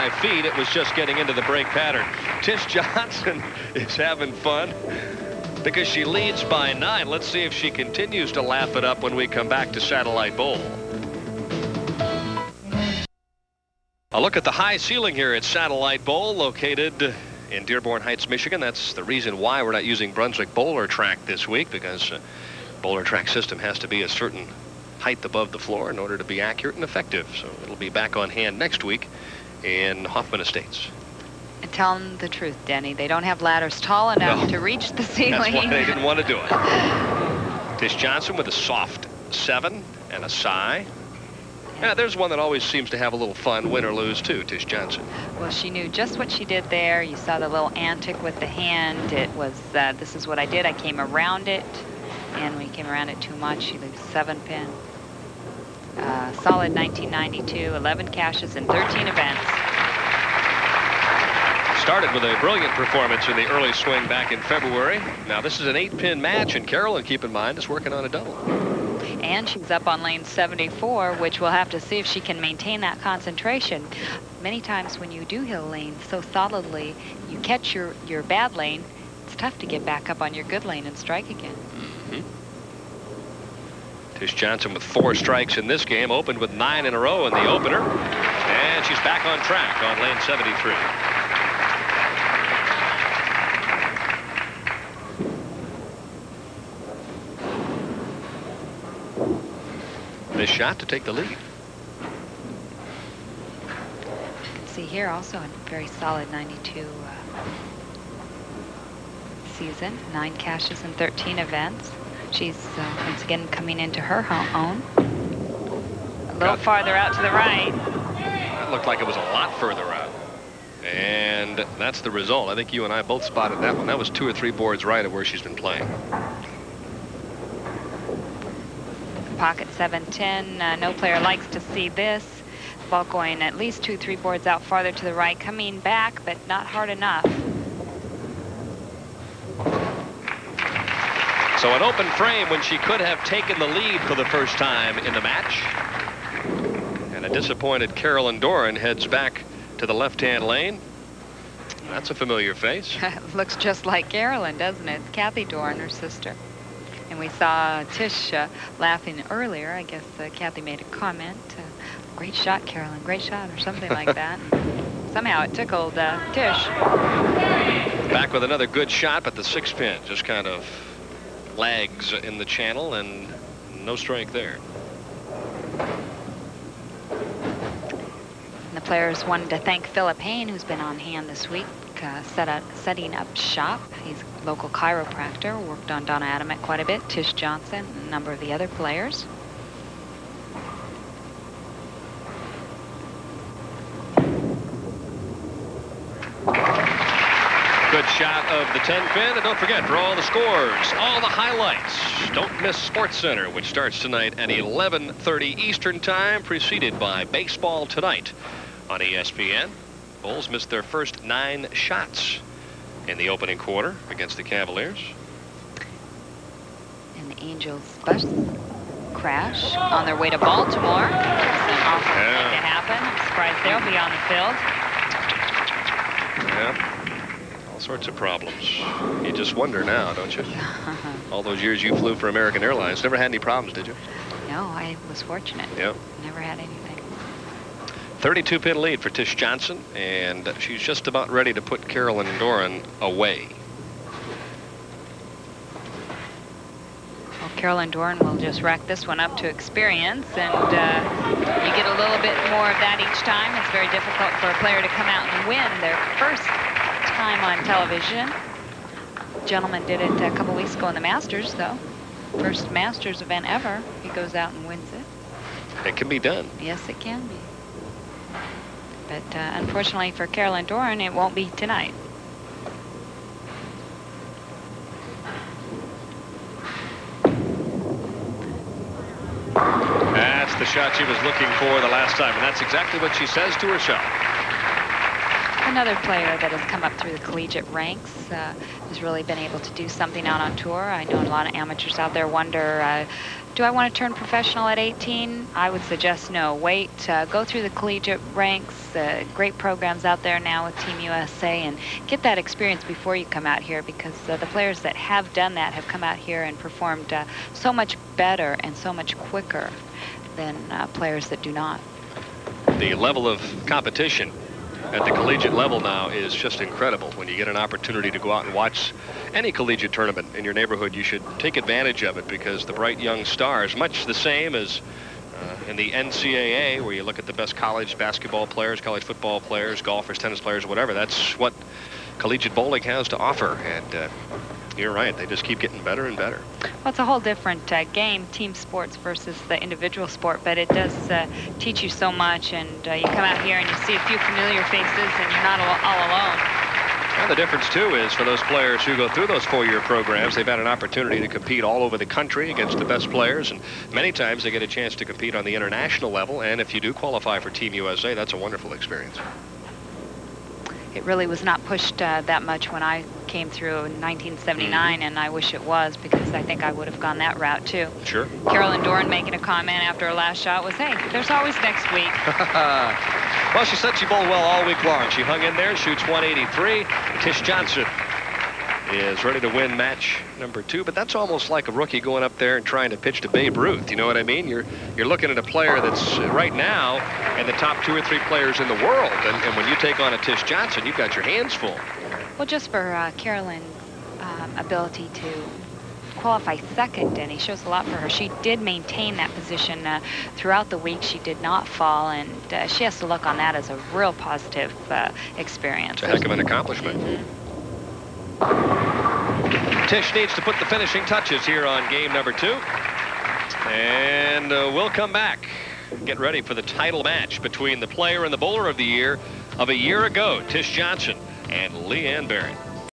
5 feet. It was just getting into the break pattern. Tish Johnson is having fun because she leads by 9. Let's see if she continues to laugh it up when we come back to Satellite Bowl. A look at the high ceiling here at Satellite Bowl, located in Dearborn Heights, Michigan. That's the reason why we're not using Brunswick Bowler Track this week, because Bowler Track system has to be a certain height above the floor in order to be accurate and effective. So it'll be back on hand next week in Hoffman Estates. And tell them the truth, Denny. They don't have ladders tall enough to reach the ceiling. That's why they didn't want to do it. Tish Johnson with a soft 7 and a sigh. Yeah, there's one that always seems to have a little fun, win or lose, too, Tish Johnson. Well, she knew just what she did there. You saw the little antic with the hand. It was, this is what I did. I came around it. And when you came around it too much, she leaves 7 pin. Solid 1992, 11 cashes in 13 events. Started with a brilliant performance in the early swing back in February. Now this is an 8-pin match, and Carolyn, keep in mind, is working on a double. And she's up on lane 74, which we'll have to see if she can maintain that concentration. Many times when you do hit a lane so solidly, you catch your bad lane, it's tough to get back up on your good lane and strike again. Tish Johnson with 4 strikes in this game, opened with 9 in a row in the opener. And she's back on track on lane 73. This shot to take the lead. You can see here also a very solid 92 season. 9 cashes in 13 events. She's once again coming into her own. A little farther out to the right. That looked like it was a lot further out. And that's the result. I think you and I both spotted that one. That was 2 or 3 boards right of where she's been playing. Pocket 7-10. No player likes to see this. Ball going at least 2 or 3 boards out farther to the right. Coming back, but not hard enough. So an open frame when she could have taken the lead for the first time in the match. And a disappointed Carolyn Dorin heads back to the left-hand lane. That's a familiar face. Looks just like Carolyn, doesn't it? Kathy Dorin, her sister. And we saw Tish laughing earlier. I guess Kathy made a comment. Great shot, Carolyn. Great shot, or something like that. Somehow it tickled Tish. Back with another good shot, but the 6-pin just kind of lags in the channel, and no strike there. And the players wanted to thank Philip Hain, who's been on hand this week, setting up shop. He's a local chiropractor, worked on Donna Adamek quite a bit, Tish Johnson, and a number of the other players. Good shot of the 10-pin, and don't forget, for all the scores, all the highlights, don't miss SportsCenter, which starts tonight at 11:30 Eastern Time, preceded by Baseball Tonight on ESPN. Bulls missed their first 9 shots in the opening quarter against the Cavaliers. And the Angels bus crash on their way to Baltimore. It's an awful thing to happen. I'm surprised they'll be on the field. Yeah. All sorts of problems. You just wonder now, don't you? All those years you flew for American Airlines, never had any problems, did you? No, I was fortunate. Yep. Never had anything. 32-pin lead for Tish Johnson, and she's just about ready to put Carolyn Dorin away. Well, Carolyn Dorin will just rack this one up to experience, and you get a little bit more of that each time. It's very difficult for a player to come out and win their first time on television. Gentleman did it a couple weeks ago in the Masters, though. First Masters event ever. He goes out and wins it. It can be done. Yes, it can be. But unfortunately for Carolyn Dorin, it won't be tonight. That's the shot she was looking for the last time, and that's exactly what she says to herself. another player that has come up through the collegiate ranks, who's really been able to do something out on tour. I know a lot of amateurs out there wonder, do I want to turn professional at 18? I would suggest no. Wait, go through the collegiate ranks, great programs out there now with Team USA, and get that experience before you come out here, because the players that have done that have come out here and performed so much better and so much quicker than players that do not. The level of competition at the collegiate level now is just incredible. When you get an opportunity to go out and watch any collegiate tournament in your neighborhood, you should take advantage of it, because the bright young stars, much the same as in the NCAA, where you look at the best college basketball players, college football players, golfers, tennis players, whatever. That's what collegiate bowling has to offer, and you're right, they just keep getting better and better. Well, it's a whole different game, team sports versus the individual sport, but it does teach you so much, and you come out here and you see a few familiar faces, and you're not all alone. And the difference, too, is for those players who go through those 4-year programs, they've had an opportunity to compete all over the country against the best players, and many times they get a chance to compete on the international level, and if you do qualify for Team USA, that's a wonderful experience. It really was not pushed that much when I came through in 1979, and I wish it was, because I think I would have gone that route too. Sure. Carolyn Dorin making a comment after her last shot was, hey, there's always next week. Well, she said she bowled well all week long. She hung in there, shoots 183. Tish Johnson is ready to win match number 2, but that's almost like a rookie going up there and trying to pitch to Babe Ruth. You know what I mean? You're looking at a player that's right now in the top 2 or 3 players in the world, and when you take on a Tish Johnson, you've got your hands full. Well, just for Carolyn's ability to qualify second, and he shows a lot for her. She did maintain that position throughout the week. She did not fall, and she has to look on that as a real positive experience. It's a heck of an accomplishment. Tish needs to put the finishing touches here on game number 2. And we'll come back. Get ready for the title match between the player and the bowler of the year of a year ago, Tish Johnson and Leanne Barrett.